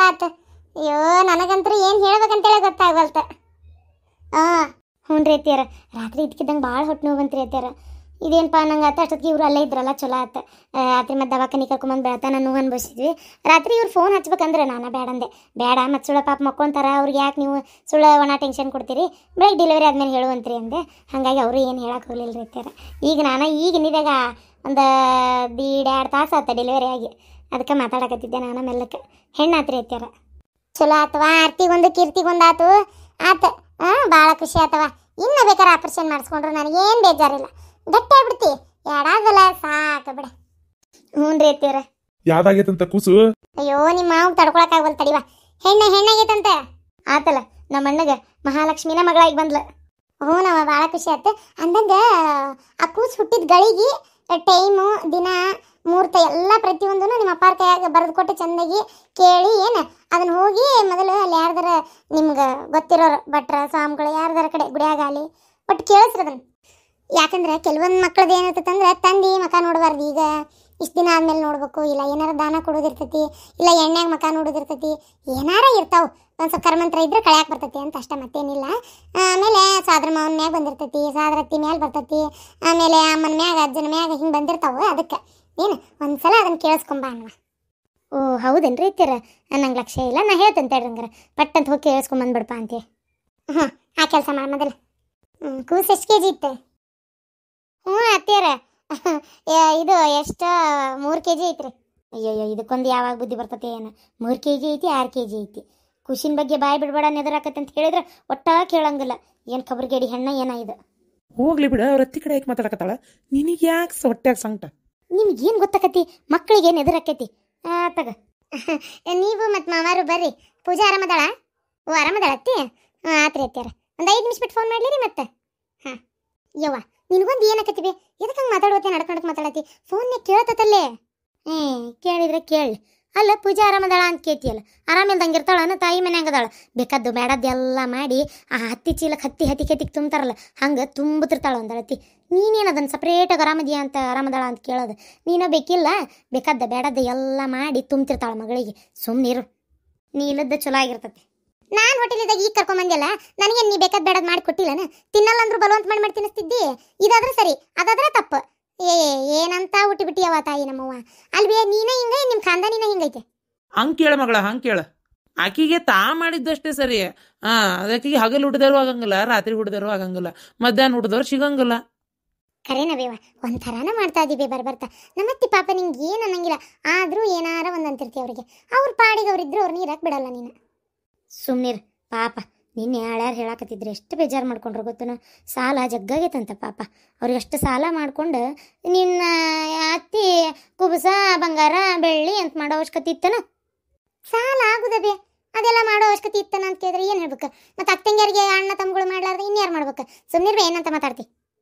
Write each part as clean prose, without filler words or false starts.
ಆತ. ಅಯ್ಯೋ ನನಗಂತೂ ಏನು ಹೇಳ್ಬೇಕಂತೇಳಿ ಗೊತ್ತಾಗಲ್ತ. ಹ್ಞೂ ರೀ ಅತ್ತಿಯರ, ರಾತ್ರಿ ಇದ್ಕಿದ್ದಂಗೆ ಭಾಳ ಹೊಟ್ಟೆ ನೋವು ಬಂತ್ರಿ ಅತ್ತಿಯರ. ಇದೇನಪ್ಪ ನಂಗೆ ಆತ ಅಷ್ಟೊತ್ತಿಗೆ ಇವರು ಅಲ್ಲೇ ಇದ್ರಲ್ಲ, ಚಲೋ ಆತ. ರಾತ್ರಿ ಮತ್ತೆ ದವಾಖಾನೆ ಕರ್ಕೊಂಬಂದು ಬೆಳತಾನ ನೋವು ಅನ್ಭವಿಸಿದ್ವಿ. ರಾತ್ರಿ ಇವ್ರು ಫೋನ್ ಹಚ್ಬೇಕಂದ್ರೆ ನಾನು ಬೇಡಂದೆ. ಬೇಡ ಮತ್ತು ಸುಳ್ಳ ಪಾಪ ಮಕ್ಕೊಂತಾರ, ಅವ್ರಿಗೆ ಯಾಕೆ ನೀವು ಸುಳ್ಳ ಒಣ ಟೆನ್ಷನ್ ಕೊಡ್ತೀರಿ, ಬೆಳಗ್ಗೆ ಡೆಲಿವರಿ ಆದ್ಮೇಲೆ ಹೇಳುವಂತ್ರಿ ಅಂದೆ. ಹಾಗಾಗಿ ಅವರು ಏನು ಹೇಳಕ್ಕೆ ಹೋಗಲಿಲ್ಲ ರೀ ಅತ್ತಿಯರ. ಈಗ ನಾನು ಈಗಿನಿದಾಗ ಒಂದು 1.5 ತಾಸು ಆತ ಡೆಲಿವರಿ ಆಗಿ, ಅದಕ್ಕೆ ಮಾತಾಡಕತ್ತಿದ್ದೆ ನಾನು ಮೆಲ್ಲಕ್ಕೆ. ಹೆಣ್ಣಾತ್ರಿ ಅತ್ತಿಯರ. ಚಲೋ ಆತವಾ, ಆರ್ತಿಗೊಂದು ಕೀರ್ತಿಗೊಂದು ಆತು ಆತ. ಭಾಳ ಖುಷಿ ಆತವ. ಇನ್ನು ಬೇಕಾದ್ರೆ ಆಪರೇಷನ್ ಮಾಡಿಸ್ಕೊಂಡ್ರು ನನಗೇನು ಬೇಜಾರಿಲ್ಲ. ಗಟ್ಟಿ ಆಗ್ಬಿಡ್ತಿ, ಎಡಾಗಲ್ಲ ಸಾಕು ಬಿಡ. ಹ್ಞೂ ರೀ ಅತ್ತಿಯರ. ಯಾವ್ದಾಗೈತಂತ ಕೂಸು? ಅಯ್ಯೋ ನಿಮ್ಮ ಮಾವು ತಡ್ಕೊಳಕ್ಕಾಗವಲ್ ತಡಿವಾ. ಹೆಣ್ಣಾಗೈತಂತೆ ಆತಲ್ಲ. ನಮ್ಮ ಅಣ್ಣಗೆ ಮಹಾಲಕ್ಷ್ಮಿನ ಮಗಳಾಗಿ ಬಂದ್ಲ. ಹ್ಞೂ ನಾವು ಭಾಳ ಖುಷಿ ಆಯ್ತು. ಅಂದಂಗ ಆ ಕೂಸು ಹುಟ್ಟಿದ ಗಳಿಗೆ ಟೈಮು ದಿನ ಮುಹೂರ್ತ ಎಲ್ಲ ಪ್ರತಿಯೊಂದೂ ನಿಮ್ಮ ಅಪ್ಪಾರ ಕೈಯಾಗ ಬರೆದು ಕೊಟ್ಟು ಚೆಂದಾಗಿ ಕೇಳಿ ಏನು ಅದನ್ನು ಹೋಗಿ ಮೊದಲು ಅಲ್ಲಿ ಯಾರ್ದಾರ ನಿಮ್ಗೆ ಗೊತ್ತಿರೋರು ಭಟ್ರ ಸ್ವಾಮಿಗಳು ಯಾರ್ದಾರ ಕಡೆ ಗುಡಿಯಾಗಲಿ ಒಟ್ಟು ಕೇಳಿಸ್ರಿ ಅದನ್ನು. ಯಾಕಂದ್ರೆ ಕೆಲವೊಂದು ಮಕ್ಳದ್ದು ಏನಿರ್ತಂದ್ರೆ ತಂದು ಮಕ ನೋಡಬಾರ್ದು. ಈಗ ಇಷ್ಟು ದಿನ ಆದ್ಮೇಲೆ ನೋಡ್ಬೇಕು, ಇಲ್ಲ ಏನಾರ ದಾನ ಕೊಡೋದಿರ್ತೈತಿ, ಇಲ್ಲ ಎಣ್ಣೆಗೆ ಮಕ ನೋಡೋದಿರ್ತೈತಿ, ಏನಾರ ಇರ್ತಾವೆ. ಒಂದು ಸ್ವಲ್ಪ ಕರ್ಮಂತ್ರ ಇದ್ರೆ ಕಳ್ಯಾಕೆ ಬರ್ತೈತಿ ಅಂತ ಅಷ್ಟೇ, ಮತ್ತೇನಿಲ್ಲ. ಆಮೇಲೆ ಸಾದ್ರ ಮಾವನ ಮ್ಯಾಗ ಬಂದಿರ್ತೈತಿ, ಸಾದ್ರತ್ತಿ ಮ್ಯಾಲೆ ಬರ್ತೈತಿ, ಆಮೇಲೆ ಅಮ್ಮನ ಮ್ಯಾಗ ಅಜ್ಜನ ಮ್ಯಾಗ ಹಿಂಗೆ ಬಂದಿರ್ತಾವೆ. ಅದಕ್ಕೆ ಏನು ಒಂದ್ಸಲ ಅದನ್ನು ಕೇಳಿಸ್ಕೊಂಬ ಅನ್ವ. ಓ ಹೌದೇನ್ರಿ ಇತ್ತೀರ? ನಂಗೆ ಲಕ್ಷ್ಯ ಇಲ್ಲ, ನಾ ಹೇಳ್ತೇನೆ ತಡ್ರಿ ಹಂಗಾರೆ. ಪಟ್ಟಂತ ಹೋಗಿ ಕೇಳಿಸ್ಕೊಂಬಂದ್ಬಿಡಪ್ಪ ಅಂತೀವಿ. ಆ ಕೆಲಸ ಮಾಡಿ ಮೊದಲು. ಕೂಸು ಎಷ್ಟು ಕೆಜಿ ಇತ್ತು? ಅತ್ತೀರ ಇದು ಎಷ್ಟು 3 kg ಐತ್ರಿ. ಅಯ್ಯಯ್ಯೋ ಇದಕ್ಕೊಂದು ಯಾವಾಗ ಬುದ್ಧಿ ಬರ್ತತೆ ಏನು? 3 kg ಐತಿ, 6 kg ಐತಿ. ಖುಷಿನ ಬಗ್ಗೆ ಬಾಯಿ ಬಿಡಬೇಡ ನೆದರಾಕತ್ತೆ ಅಂತ ಹೇಳಿದ್ರೆ ಒಟ್ಟ ಕೇಳಂಗಿಲ್ಲ. ಏನು ಖಬರ್ಗೇಡಿ ಹೆಣ್ಣ ಏನಾಗಿದೆ? ಹೋಗ್ಲಿ ಬಿಡ, ಅವ್ರ ಅತ್ತಿ ಕಡೆ ಯಾಕೆ ಮಾತಾಡಕತ್ತಾಳ? ನಿನಗೆ ಯಾಕೆ ಹೊಟ್ಟೆಯಾಗ ಸಂಕಟ? ನಿಮ್ಗೇನು ಗೊತ್ತಾಕತಿ? ಮಕ್ಕಳಿಗೆ ನೆದರಾಕೈತಿ. ತಗ ನೀವು ಮತ್ತು ಮಾವಾರು ಬರ್ರಿ. ಪೂಜಾ ಆರಾಮದಾಳ? ಓ ಆರಾಮದಾಳ ಅತ್ತಿ? ಆತ್ರಿ ಅತ್ಯಾರ. ಒಂದು 5 ನಿಮಿಷ ಬಿಟ್ಟು ಫೋನ್ ಮಾಡಲಿ ರೀ ಮತ್ತೆ. ಯವ್ವ ನಿನಗೊಂದು ಏನಕತ್ತೀವಿ? ಎದಕ್ಕೆ ಹಂಗೆ ಮಾತಾಡುತ್ತೆ? ನಡ್ಕೊಂಡು ಮಾತಾಡತ್ತಿ. ಫೋನ್ನೇ ಕೇಳತ್ತಲ್ಲೇ. ಕೇಳಿದ್ರೆ ಕೇಳಿ. ಅಲ್ಲ ಪೂಜಾ ಆರಾಮದಾಳ ಅಂತ ಕೇಳ್ತಿಯಲ್ಲ, ಆರಾಮಿಲ್ದಂಗೆ ಇರ್ತಾಳನ? ತಾಯಿ ಮನ್ಯಾಗದಾಳ. ಬೇಕಾದ್ದು ಬೇಡದ್ದು ಎಲ್ಲ ಮಾಡಿ ಆ ಹತ್ತಿ ಚೀಲಕ್ಕೆ ಹತ್ತಿಗೆ ತುಂಬ್ತಾರಲ್ಲ ಹಂಗೆ ತುಂಬುತ್ತಿರ್ತಾಳ ಒಂದಳತಿ. ನೀನೇನು ಅದನ್ನು ಸಪ್ರೇಟಾಗಿ ಆರಾಮದಾಳ ಅಂತ ಕೇಳೋದು ನೀನೋ ಬೇಕಿಲ್ಲ. ಬೇಕಾದ ಬೇಡದ್ದು ಎಲ್ಲ ಮಾಡಿ ತುಂಬ್ತಿರ್ತಾಳ ಮಗಳಿಗೆ. ಸುಮ್ಮನಿರು, ನೀ ಇಲ್ಲದ ಚಲೋ ಆಗಿರ್ತತಿ. ನಾನು ಹೋಟೆಲಿದಾಗ ಈಗ ಕರ್ಕೊಂಬಂದಿಲ್ಲ, ನನಗೆ ನೀ ಬೇಕಾದ ಬೇಡದ್ ಮಾಡಿ ಕೊಟ್ಟಿಲ್ಲನ? ತಿನ್ನಲ್ಲ ಅಂದ್ರೂ ಬಲವಂತ ಮಾಡಿ ತಿನ್ನಿಸ್ತಿದ್ದಿ. ಇದಾದ್ರೆ ಸರಿ, ಅದಾದ್ರೆ ತಪ್ಪು. ಏನಂತ ಹುಟ್ಟಿ ಅವ ತಾಯಿ ನಮ್ಮವ್ವ. ಅಲ್ವೇ ನೀನ ಹಿಂಗ, ನಿಮ್ಮ ಖಾನ್ದಾನಿನ ಹಿಂಗೈತೆ? ಹಂಗೆ ಕೇಳ ಮಗಳ, ಹಂಗೆ ಕೇಳ. ಆಕಿಗೆ ತಾ ಮಾಡಿದ್ದಷ್ಟೇ ಸರಿ. ಅದಕ್ಕೆ ಹಗಲು ಹುಟ್ಟಿದವರು ಆಗಂಗಿಲ್ಲ, ರಾತ್ರಿ ಹುಟ್ಟಿದವರು ಆಗಂಗಿಲ್ಲ, ಮಧ್ಯಾಹ್ನ ಹುಟ್ಟಿದವ್ರು ಸಿಗಂಗಿಲ್ಲ. ಕರೇನವೇವ ಒಂಥರಾನ ಮಾಡ್ತಾ ಇದೀವಿ ಬರ್ಬರ್ತಾ. ನಮ್ಮತ್ತಿ ಪಾಪ ನಿಂಗೆ ಏನು ಅನ್ನಂಗಿಲ್ಲ, ಆದರೂ ಏನಾರ ಒಂದು ಅಂತಿರ್ತೀವಿ ಅವ್ರಿಗೆ. ಅವ್ರ ಪಾಡಿಗೆ ಅವ್ರಿದ್ರು ಅವ್ರು ನೀರಾಕ್ ಬಿಡಲ್ಲ ನೀನು. ಸುಮ್ಮನಿರು ಪಾಪ. ನಿನ್ನೆ ಯಾಳ್ಯಾರು ಹೇಳಾಕತ್ತಿದ್ರು ಎಷ್ಟು ಬೇಜಾರು ಮಾಡ್ಕೊಂಡ್ರು ಗೊತ್ತನ? ಸಾಲ ಜಗ್ಗಾಗೈತಂತ ಪಾಪ. ಅವ್ರಿಗೆ ಎಷ್ಟು ಸಾಲ ಮಾಡ್ಕೊಂಡು ನಿನ್ನ ಅತ್ತಿ ಕುಬಸ ಬಂಗಾರ ಬೆಳ್ಳಿ ಅಂತ ಮಾಡೋ ಅವಶ್ಯಕತೆ ಇತ್ತನ? ಸಾಲ ಆಗುದಬೇ ಅದೆಲ್ಲ ಮಾಡೋ ಅವಶ್ಯಕತೆ ಇತ್ತನ ಅಂತ ಕೇಳಿದ್ರೆ ಏನು ಹೇಳ್ಬೇಕು? ಮತ್ತು ಅಕ್ಕಂಗಿಯರಿಗೆ ಅಣ್ಣ ತಮ್ಮಗಳು ಮಾಡ್ಲಾರ್ದು ಇನ್ಯಾರು ಮಾಡ್ಬೇಕು? ಸುಮ್ಮನಿರ್ಬೇ ಏನಂತ ಮಾತಾಡ್ತಿ?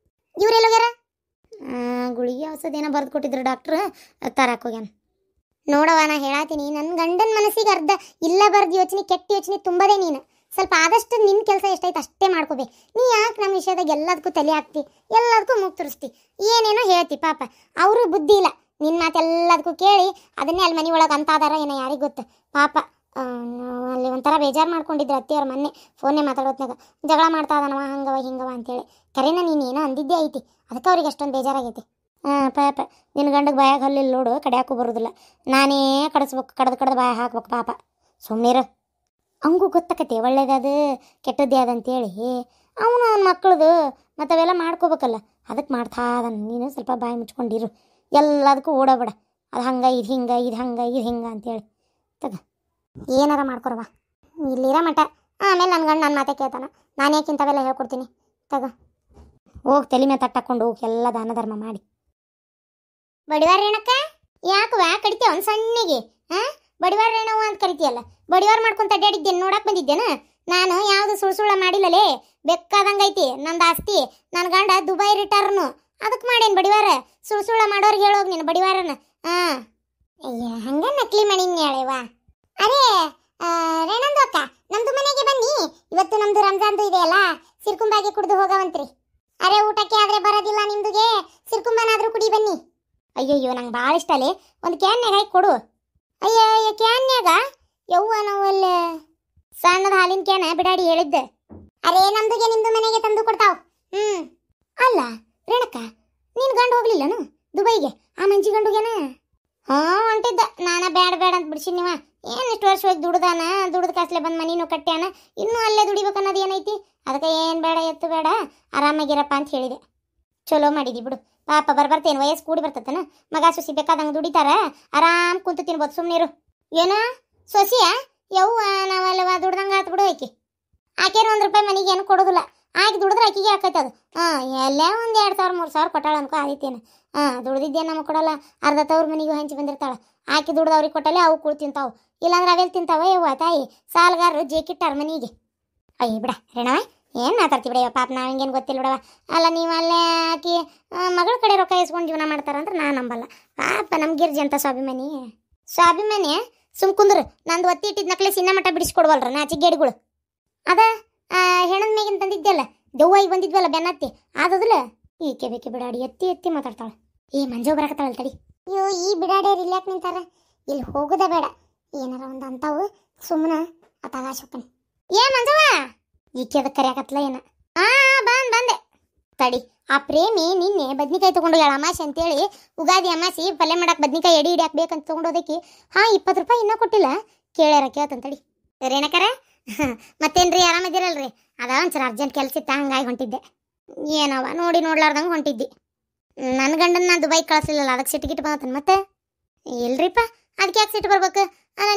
ಇವ್ರೆಲ್ಲೋಗ್ಯಾರ? ಗುಳಿಗೆ ಔಷಧಿ ಬರೆದು ಕೊಟ್ಟಿದ್ರು ಡಾಕ್ಟ್ರು, ತರಾಕ್ ಹೋಗ್ಯಾನ. ನೋಡವ ನಾ ಹೇಳಾತೀನಿ, ನನ್ನ ಗಂಡನ ಮನಸ್ಸಿಗೆ ಅರ್ಧ ಇಲ್ಲ ಬರ್ದು ಯೋಚನೆ, ಕೆಟ್ಟ ಯೋಚನೆ ತುಂಬದೇ ನೀನು. ಸ್ವಲ್ಪ ಆದಷ್ಟು ನಿನ್ನ ಕೆಲಸ ಎಷ್ಟೈತೆ ಅಷ್ಟೇ ಮಾಡ್ಕೋಬೇ. ನೀ ಯಾಕೆ ನಮ್ಮ ವಿಷಯದಾಗ ಎಲ್ಲದಕ್ಕೂ ತಲೆ ಹಾಕ್ತಿ, ಎಲ್ಲದಕ್ಕೂ ಮೂಗ್ ತುರಿಸ್ತಿ, ಏನೇನೋ ಹೇಳ್ತಿ. ಪಾಪ ಅವರು ಬುದ್ಧಿ ಇಲ್ಲ, ನಿನ್ನ ಮಾತೆಲ್ಲದಕ್ಕೂ ಕೇಳಿ ಅದನ್ನೇ ಅಲ್ಲಿ ಮನೆ ಒಳಗೆ ಅಂತಾದಾರ ಏನೋ ಯಾರಿಗೆ ಗೊತ್ತು. ಪಾಪ ಅಲ್ಲಿ ಒಂಥರ ಬೇಜಾರು ಮಾಡ್ಕೊಂಡಿದ್ರು ಅತ್ತಿಯವ್ರ ಮೊನ್ನೆ ಫೋನ್ನೇ ಮಾತಾಡೋತ್ನಾಗ. ಜಗಳ ಮಾಡ್ತಾ ಇದಾನವ ಹಂಗವ ಹಿಂಗವ ಅಂತೇಳಿ. ಕರೆನ ನೀನು ಏನೋ ಅಂದಿದ್ದೇ ಐತಿ, ಅದಕ್ಕೆ ಅವ್ರಿಗೆ ಅಷ್ಟೊಂದು ಬೇಜಾರಾಗೈತಿ. ಪಾಪ ನಿನ್ನ ಗಂಡಗೆ ಬಾಯಾಗ ಹಲ್ಲಿಲ್ಲ ನೋಡು, ಕಡಿಯಾಕೂ ಬರೋದಿಲ್ಲ. ನಾನೇ ಕಡಿಸ್ಬೇಕು, ಕಡ್ದು ಬಾಯ ಹಾಕ್ಬೇಕು ಪಾಪ. ಸುಮ್ಮನಿರು, ಅವಂಗೂ ಗೊತ್ತಾಕತಿ ಒಳ್ಳೇದದು ಕೆಟ್ಟದ್ದೇ ಅದಂತೇಳಿ. ಅವನು ಅವ್ನ ಮಕ್ಕಳದು ಮತ್ತು ಅವೆಲ್ಲ ಮಾಡ್ಕೋಬೇಕಲ್ಲ, ಅದಕ್ಕೆ ಮಾಡ್ತಾ ಅದನ್ನು. ನೀನು ಸ್ವಲ್ಪ ಬಾಯಿ ಮುಚ್ಕೊಂಡಿರು, ಎಲ್ಲದಕ್ಕೂ ಓಡಬೇಡ. ಅದು ಹಂಗೆ ಇದು ಹಿಂಗೆ, ಇದು ಹಂಗೆ ಇದು ಹಿಂಗೆ ಅಂತೇಳಿ. ತಗ ಏನಾರ ಮಾಡ್ಕೊರವ ಇಲ್ಲಿರೋ ಮಠ. ಆಮೇಲೆ ನನ್ನ ಗಂಡು ನನ್ನ ಮಾತೆ ಕೇಳ್ತಾನ, ನಾನು ಯಾಕೆ ಇಂಥವೆಲ್ಲ ಹೇಳ್ಕೊಡ್ತೀನಿ. ತಗ ಹೋಗಿ ತಲೆ ಮೇಲೆ ತಟ್ಟಾಕೊಂಡು ಹೋಗಿ ಎಲ್ಲ ದಾನ ಧರ್ಮ ಮಾಡಿ. ಬಡಿವಾರ ರೇಣಕ್ಕ ಯಾಕವ ಕಡಿತೀವ ಒಂದು ಸಣ್ಣಿಗೆ? ಬಡಿವಾರ ರೇಣವ್ವ ಅಂತ ಕರಿತೀಯಲ್ಲ, ಬಡಿವಾರ ಮಾಡ್ಕೊಂತ ಅಡ್ಡಾಡಿದ್ದೇನೆ ನೋಡಕ್ಕೆ ಬಂದಿದ್ದೇನ? ನಾನು ಯಾವುದು ಸುಳ್ಳ ಮಾಡಿಲ್ಲಲೇ, ಬೇಕಾದಂಗೈತಿ ನಂದು ಆಸ್ತಿ. ನನ್ನ ಗಂಡ ದುಬೈ ರಿಟರ್ನು, ಅದಕ್ಕೆ ಮಾಡೇನು ಬಡಿವಾರ. ಸುಳ್ಳ ಮಾಡೋರ್ಗೆ ಹೇಳೋಗಿ ನೀನು ಬಡಿವಾರನ. ಅಯ್ಯ ಹಂಗೆ ನಕಲಿ ಮಣಿನ ಹೇಳೇವ. ಅರೇ ರೇಣಂದು ಅಕ್ಕ, ನಮ್ದು ಮನೆಗೆ ಬನ್ನಿ. ಇವತ್ತು ನಮ್ದು ರಂಜಾನ್ದು ಇದೆಯಲ್ಲ, ಸಿರ್ಕುಂಬಾಗೆ ಕುಡಿದು ಹೋಗವಂತ್ರಿ. ಅರೆ ಊಟಕ್ಕೆ ಆದರೆ ಬರೋದಿಲ್ಲ ನಿಮ್ದುಗೆ, ಸಿರ್ಕುಂಬನಾದರೂ ಕುಡಿ ಬನ್ನಿ. ಅಯ್ಯಯ್ಯೋ ನಂಗೆ ಭಾಳ ಇಷ್ಟ ಅಲ್ಲೇ, ಒಂದು ಕ್ಯಾನ್ಯಾಗ ಹಾಕಿ ಕೊಡು. ಅಯ್ಯಯ್ಯೋ ಕ್ಯಾನ್ಯಾಗ ಯವ್ವ ನಾವಲ್ಲೇ ಸಣ್ಣದ ಹಾಲಿನ ಕ್ಯಾನ ಬಿಡಾಡಿ ಹೇಳಿದ್ದೆ. ಅರೇ ನಮ್ದುಗೆ ನಿಮ್ದು ಮನೆಗೆ ತಂದು ಕೊಡ್ತಾವ್. ಅಲ್ಲ ರೇಣಕ್ಕ, ನೀನ್ ಗಂಡು ಹೋಗ್ಲಿಲ್ಲನು ದುಬೈಗೆ? ಆ ಮಂಜಿ ಗಂಡುಗೆನ? ಹೊಂಟಿದ್ದ. ನಾನ ಬ್ಯಾಡ ಬ್ಯಾಡ ಅಂತ ಬಿಡ್ಸಿ ನೀವ. ಏನ್ ಇಷ್ಟು ವರ್ಷ ಹೋಗಿ ದುಡ್ದಾನ, ದುಡ್ದ ಕಾಸ್ಲೆ ಬಂದ್ ಮನಿನೂ ಕಟ್ಟ್ಯಾನ, ಇನ್ನೂ ಅಲ್ಲೇ ದುಡಿಬೇಕನ್ನೋದು ಏನೈತಿ? ಅದಕ್ಕೆ ಏನ್ ಬೇಡ ಎತ್ತು ಬೇಡ, ಆರಾಮಾಗಿರಪ್ಪ ಅಂತ ಹೇಳಿದೆ. ಚಲೋ ಮಾಡಿದಿ ಬಿಡು. ಪಾಪ ಬರ್ತೇನು, ವಯಸ್ಸು ಕೂಡಿ ಬರ್ತತನ. ಮಗ ಸೊಸಿ ಬೇಕಾದಂಗೆ ದುಡಿತಾರ, ಆರಾಮ್ ಕುಂತು ತಿನ್ಬೋದು. ಸುಮ್ಮನಿರು. ಏನ ಸೊಸಿಯ? ಯವ್ವ ನಾವಲ್ಲವ ದುಡ್ದಂಗ ಆತ್ ಬಿಡು. ಆಕೇನು 1 ರೂಪಾಯಿ ಮನೆಗೆ ಏನು ಕೊಡೋದಿಲ್ಲ. ಆಕೆ ದುಡಿದ್ರೆ ಆಕಿಗೆ ಆಕೈತೆ ಅದು. ಎಲ್ಲೇ ಒಂದು 2,000 3,000 ಕೊಟ್ಟಾಳ ಅನ್ಕೋ ಆದಿತ್ತೇನು. ದುಡ್ದಿದ್ದೇನು ನಮಗೆ ಕೊಡಲ್ಲ. ಅರ್ಧ ತವ್ರ ಮನೆಗೂ ಹಂಚಿ ಬಂದಿರ್ತಾಳ. ಆಕೆ ದುಡ್ದು ಅವ್ರಿಗೆ ಕೊಟ್ಟಲೆ ಅವು ಕುಳು ತಿಂತಾವು, ಇಲ್ಲಾಂದ್ರೆ ಅವೆಲ್ಲಿ ತಿಂತಾವ ಯವ್ವ ತಾಯಿ. ಸಾಲಗಾರರು ಜೇಕಿಟ್ಟಾರ ಮನೆಗೆ. ಅಯ್ಯ ಬಿಡ ರೇಣವ, ಏನು ಮಾತಾಡ್ತಿ ಬಿಡಯ್ಯ. ಪಾಪ ನಾವು ಹಿಂಗೇನು ಗೊತ್ತಿಲ್ಲ ಬಿಡವ. ಅಲ್ಲ ನೀವು ಅಲ್ಲೇ ಆಕಿ ಮಗಳ ಕಡೆ ರೊಕ್ಕ ಇಸ್ಕೊಂಡು ಜೀವನ ಮಾಡ್ತಾರಂದ್ರೆ ನಾನು ನಂಬಲ್ಲ. ಪಾಪ ನಮ್ಮ ಗಿರ್ಜಿ ಅಂತ ಸ್ವಾಭಿಮಾನಿ ಸುಮ್ ಕುಂದ್ರು. ನಂದು ಒತ್ತಿ ಇಟ್ಟಿದ್ ನಕ್ಲೆ ಸಿನ್ನ ಮಟ್ಟ ಬಿಡಿಸ್ಕೊಡ್ವಲ್ರ ನಾಚಿಗೇಡಿಗಳು. ಅದ ಹೆಣದ ಮೇಗಿನ ತಂದಿದ್ದೆಲ್ಲ ದೆವ್ವಾಗಿ ಬಂದಿದ್ವಲ್ಲ ಬೆನ್ನತ್ತಿ ಆದದಲ್ಲ. ಈಕೆ ಬೇಕೆ ಬಿಡಾಡಿ ಎತ್ತಿ ಮಾತಾಡ್ತಾಳೆ. ಮಂಜು ಬರಕತ್ತಾಳ ತಡಿ. ಅಯ್ಯೋ ಈ ಬಿಡಾಡಿಯವ್ರು ಇಲ್ಲಿ ಯಾಕೆ ನಿಂತಾರ? ಇಲ್ಲಿ ಹೋಗೋದ ಬೇಡ, ಏನಾರ ಒಂದು ಅಂತಾವು. ಸುಮ್ಮನೆ ಅತಾಗಾಶಕ್ಕನ್ ಮಂಜವ ಈಕೆ ಅದಕ್ಕೆ ಕರಿಯಾಕತ್ಲ ಏನ? ಬಂದೆ ತಡಿ. ಆ ಪ್ರೇಮಿ ನಿನ್ನೆ ಬದ್ನಿಕಾಯಿ ತಗೊಂಡು ಅಮಾಸೆ ಅಂತೇಳಿ ಉಗಾದಿ ಅಮಾಸಿ ಪಲ್ಯ ಮಾಡಕ್ಕೆ ಬದ್ನಿಕಾಯಿ ಎಡಿ ಹಾಕ್ಬೇಕಂತ ತಗೊಂಡೋದಕ್ಕೆ 20 ರೂಪಾಯಿ ಇನ್ನೂ ಕೊಟ್ಟಿಲ್ಲ. ಕೇಳ್ಯಾರ ಕೇಳ್ತಂತಡಿ. ರೇಣಕರ ಮತ್ತೇನ್ರಿ ಆರಾಮದಿರಲ್ರಿ? ಅದ ಒಂಚೂರು ಅರ್ಜೆಂಟ್ ಕೆಲಸ ಇತ್ತ, ಹಂಗಾಗಿ ಹೊಂಟಿದ್ದೆ. ಏನವ ನೋಡ್ಲಾರ್ದಂಗೆ ಹೊಂಟಿದ್ದಿ. ನನ್ನ ಗಂಡನ ನಾನು ದುಬೈ ಕಳಿಸ್ಲಿಲ್ಲಲ್ಲ, ಅದಕ್ಕೆ ಸಿಟ್ಟಿಗಿಟ್ಟು ಬಂತನ್. ಮತ್ತೆ ಇಲ್ರಿಪ್ಪ, ಅದಕ್ಕೆ ಯಾಕೆ ಸಿಟ್ಟು ಬರ್ಬೇಕು? ಅಲ್ಲ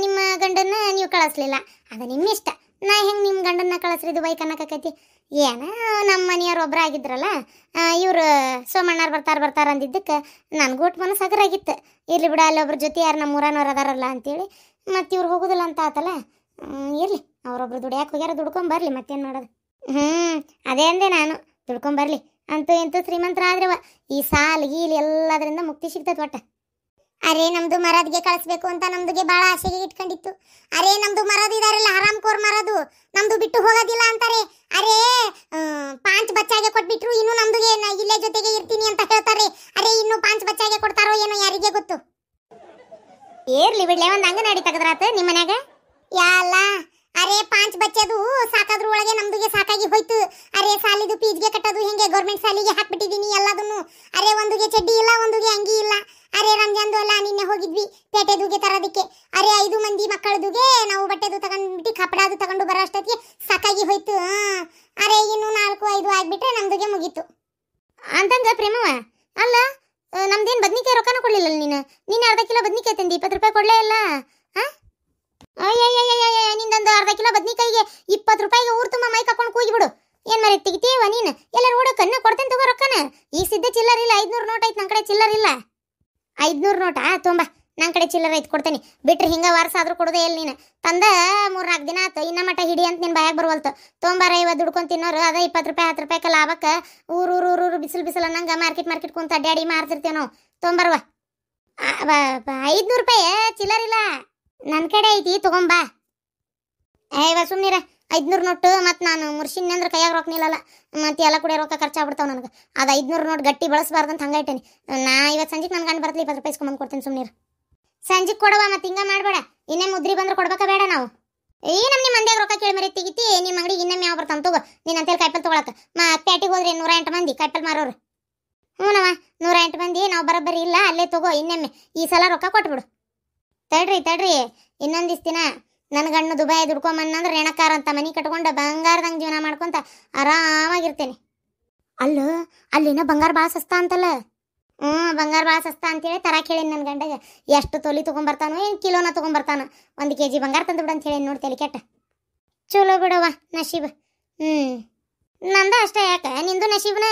ನಿಮ್ಮ ಗಂಡನ್ನ ನೀವು ಕಳಿಸ್ಲಿಲ್ಲ, ಅದು ನಿಮ್ಮ ಇಷ್ಟ. ನಾ ಹೆಂಗೆ ನಿಮ್ಮ ಗಂಡನ್ನ ಕಳಿಸ್ರಿ ದುಬೈ ಕನ್ನಕೈತಿ? ಏನ ನಮ್ಮ ಮನೆಯವ್ರು ಒಬ್ಬರ ಆಗಿದ್ರಲ್ಲ, ಇವ್ರು ಸೋಮಣ್ಣಾರು ಬರ್ತಾರ ಅಂದಿದ್ದಕ್ಕೆ ನನಗೂ ಒಟ್ಟು ಮನಸ್ಸು ಹಗರಾಗಿತ್ತು. ಇರ್ಲಿ ಬಿಡ, ಅಲ್ಲಿ ಒಬ್ರ ಜೊತೆ ಯಾರು ನಮ್ಮ ಊರನವ್ರು ಅದಾರಲ್ಲ ಅಂತೇಳಿ. ಮತ್ತು ಇವ್ರು ಹೋಗೋದಿಲ್ಲ ಅಂತ ಆತಲ್ಲ, ಇರ್ಲಿ ಅವ್ರೊಬ್ರು ದುಡಿಯಾಕೆ ಹೋಗ್ಯಾರ, ದುಡ್ಕೊಂಬರ್ಲಿ. ಮತ್ತೇನು ಮಾಡೋದು? ಅದೇ ಅಂದೆ ನಾನು, ದುಡ್ಕೊಂಬರ್ಲಿ. ಅಂತೂ ಎಂತೂ ಶ್ರೀಮಂತರ ಆದ್ರವ ಈ ಸಾಲ್ ಗೀಲ್ ಎಲ್ಲದರಿಂದ ಮುಕ್ತಿ ಸಿಗ್ತೈತೆ ಒಟ್ಟ. ಅರೇ ನಮ್ದು ಮರದ್ಗೆ ಕಳಿಸ್ಬೇಕು ಅಂತ ನಮ್ದುಗೆ ಭಾಳ ಆಸೆಗೆ ಇಟ್ಕೊಂಡಿತ್ತು. ಅರೇ ನಮ್ದು ಮರದು ಇದಾರಲ್ಲ ಹರಾಮ್ಕೋರ್ ಮರದು, ನಮ್ದು ಬಿಟ್ಟು ಹೋಗೋದಿಲ್ಲ ಅಂತಾರೆ. ಅರೇ 5 ಬಚ್ಚಾಗೆ ಕೊಟ್ಬಿಟ್ರು, ಇನ್ನು ನಮ್ದುಗೆ ಇಲ್ಲೇ ಜೊತೆಗೆ ಇರ್ತೀನಿ ಅಂತ ಹೇಳ್ತಾರೆ. ಅರೇ ಇನ್ನು 5 ಬಚ್ಚಾಗೆ ಕೊಡ್ತಾರೋ ಏನೋ ಯಾರಿಗೆ ಗೊತ್ತು. ಏರ್ಲಿ ಬಿಡ್ಲೆ, ಒಂದು ಅಂಗನವಾಡಿ ತೆಗೆದ್ರಾತ ನಿಮ್ಮ ಮನ್ಯಾಗ. ಯಾಲ್ಲ ಅರೇ 5 ಬಚ್ಚದು ಸಾಕಾದ್ರೂ ಒಳಗೆ ನಮ್ದುಗೆ ಸಾಕಾಗಿ ಹೋಯ್ತು. ಅರೇ ಸಾಲಿದು ಫೀಸ್ಗೆ ಕಟ್ಟೋದು ಹೆಂಗೆ, ಗೌರ್ಮೆಂಟ್ ಸಾಲಿಗೆ ಹಾಕ್ಬಿಟ್ಟಿದ್ದೀನಿ ಎಲ್ಲದನ್ನು. ಅರೇ ಒಂದುಗೆ ಚಡ್ಡಿ ಇಲ್ಲ, ಒಂದುಗೆ ಅಂಗಿ ಇಲ್ಲ. ಅರೇ ರಂಜಾನ್ದು ಅಲ್ಲ ನಿನ್ನೆ ಹೋಗಿದ್ವಿ ಪೇಟೆದುಗೆ ತರೋದಕ್ಕೆ. ಅರೇ 5 ಮಂದಿ ಮಕ್ಕಳದುಗೆ ನಾವು ಬಟ್ಟೆದು ತಗೊಂಡ್ಬಿಟ್ಟು ಕಪಡಾದು ತಗೊಂಡು ಬರೋ ಅಷ್ಟೊತ್ತಿಗೆ ಸಾಕಾಗಿ ಹೋಯ್ತು. ಅರೇ ಇನ್ನು 4-5 ಆಗ್ಬಿಟ್ರೆ ನಮ್ದುಗೆ ಮುಗೀತು ಅಂತಂದ ಪ್ರೇಮವ. ಅಲ್ಲ ನಮ್ದೇನು ಬದ್ನಿಕಾಯಿ ರೊಕ್ಕನ ಕೊಡ್ಲಿಲ್ಲ ನೀನು 1/2 ಕಿಲೋ ಬದ್ನಿಕಾಯಿ ತಂದು 20 ರೂಪಾಯಿ ಕೊಡ್ಲೇ ಇಲ್ಲ. ನಿಂದೊಂದು 1/2 ಕಿಲೋ ಬದ್ನಿಕಾಯಿಗೆ 20 ರೂಪಾಯಿಗೆ ಊರು ತುಂಬ ಮೈ ಕಕೊಂಡು ಕೂಗಿಬಿಡು. ಏನ್ ಮರಿ ತೆಗಿತೀವ ನೀನು? ಎಲ್ಲರೂ ಓಡೋಕನ್ನ ಕೊಡ್ತೇನೆ ತಗೋ ರೊಕ್ಕನ. ಈಗ ಸಿದ್ಧ ಚಿಲ್ಲರ್ ಇಲ್ಲ, 500 ನೋಟ್ ಐತೆ ನನ್ನ ಕಡೆ, ಚಿಲ್ಲರ್ ಇಲ್ಲ. 500 ನೋಟಾ? ತೊಂಬ, ನನ್ನ ಕಡೆ ಚಿಲ್ಲರ್ ಐತೆ ಕೊಡ್ತೇನೆ. ಬಿಟ್ರೆ ಹಿಂಗೆ ವಾರಸ ಆದ್ರೂ ಕೊಡೋದೇ ಇಲ್ಲ ನೀನು. ತಂದ 3-4 ದಿನ ಆಯ್ತು, ಇನ್ನ ಮಟ್ಟ ಹಿಡಿ ಅಂತ ನಿನ್ನ ಬಾಯಾಗ ಬರುವಲ್ತು. ತೊಂಬಾರ ಇವ ದುಡ್ಕೊಂಡು ತಿನ್ನೋರು ಅದ 20 ರೂಪಾಯಿ 10 ರೂಪಾಯಿಗೆ ಲಾಭಕ್ಕೆ ಊರು ಬಿಸಿಲು ಅನ್ನಂಗೆ ಮಾರ್ಕೆಟ್ ಕುಂತ ಅಡ್ಡಾಡಿ ಮಾರ್ತಿರ್ತೇವೆ ನಾವು. ತೊಂಬರ್ವ 500 ರೂಪಾಯಿ ಚಿಲ್ಲರ್ ಇಲ್ಲ, ನನ್ನ ಕಡೆ ಐತಿ ತಗೊಂಬಾ. ಇವ ಸುಮ್ಮನಿರ 500 ನೋಟು. ಮತ್ತು ನಾನು ಮುರ್ಸಿನಿ ಅಂದ್ರೆ ಕೈಯಾಗ ರೊಕ್ಕ ನಿಲ್ಲಲ್ಲ, ಮತ್ತು ಎಲ್ಲ ಕೂಡ ರೊಕ್ಕ ಖರ್ಚಾಗ್ಬಿಡ್ತಾವೆ ನನಗೆ. ಅದು 500 ನೋಟ್ ಗಟ್ಟಿ ಬಳಸಬಾರ್ದು ಅಂತ ಹಂಗೆ ಇಟ್ಟೇನಿ. ನಾ ಇವತ್ತು ಸಂಜೆಗೆ ನನ್ನ ಗಂಡು ಬರ್ತಲಿ 20 ರೂಪಾಯಿ ಇಸ್ಕೊಂಬಂದು ಕೊಡ್ತೀನಿ. ಸುಮ್ಮನಿರು, ಸಂಜೆಗೆ ಕೊಡವ. ಮತ್ತು ಹಿಂಗೆ ಮಾಡಬೇಡ, ಇನ್ನೇ ಮುದ್ರಿ ಬಂದ್ರೆ ಕೊಡ್ಬೇಕಾ ಬೇಡ ನಾವು. ನಮ್ಮ ಮಂದ್ಯಾಗ ರೊಕ್ಕ ಕೇಳಿ ಮರಿ ತೆಗಿತಿ. ನಿಮ್ಮ ಅಂಗಡಿಗೆ ಇನ್ನೊಮ್ಮೆ ಯಾವ ಬರ್ತಾನೆ ತಗೋ. ನೀನು ಅಂತೇಳಿ ಕಾಯಿಪಲ್ ತೊಗೊಳಕ್ಕೆ ಪ್ಯಾಟಿಗೆ ಹೋದ್ರೆ 108 ಮಂದಿ ಕಾಯಿಪಲ್ ಮಾರೋರು. ಹ್ಞೂನವ 108 ಮಂದಿ, ನಾವು ಬರೋಬ್ಬರಿ ಇಲ್ಲ. ಅಲ್ಲೇ ತಗೋ ಇನ್ನೊಮ್ಮೆ. ಈ ಸಲ ರೊಕ್ಕ ಕೊಟ್ಬಿಡು. ತಡ್ರಿ ಇನ್ನೊಂದಿಷ್ಟು ದಿನ ನನ್ನ ಗಂಡು ದುಬೈ ದುಡ್ಕೊಂಬಂದ್ರೆ ರೇಣಕಾರ ಅಂತ ಮನೆ ಕಟ್ಕೊಂಡು ಬಂಗಾರದಂಗೆ ಜೀವನ ಮಾಡ್ಕೊಂತ ಆರಾಮಾಗಿರ್ತೇನೆ. ಅಲ್ಲಿನ ಬಂಗಾರ ಭಾಳ ಸಸ್ತಾ ಅಂತಲ್ಲ. ಬಂಗಾರ ಭಾಳ ಸಸ್ತಾ ಅಂತೇಳಿ ತರಾಕ್ ಹೇಳೀನಿ ನನ್ನ ಗಂಡಗೆ. ಎಷ್ಟು ತೊಲಿ ತೊಗೊಂಬರ್ತಾನೋ, ಏನು ಕಿಲೋನ ತೊಗೊಂಬರ್ತಾನೋ, 1 kg ಬಂಗಾರ ತಂದು ಬಿಡು ಅಂತ ಹೇಳಿ ನೋಡ್ತೇಲಿ ಕೆಟ್ಟ. ಚಲೋ ಬಿಡವ ನಶೀಬ್. ನಂದ ಅಷ್ಟೇ ಯಾಕೆ, ನಿಂದು ನಶೀಬ್ನ.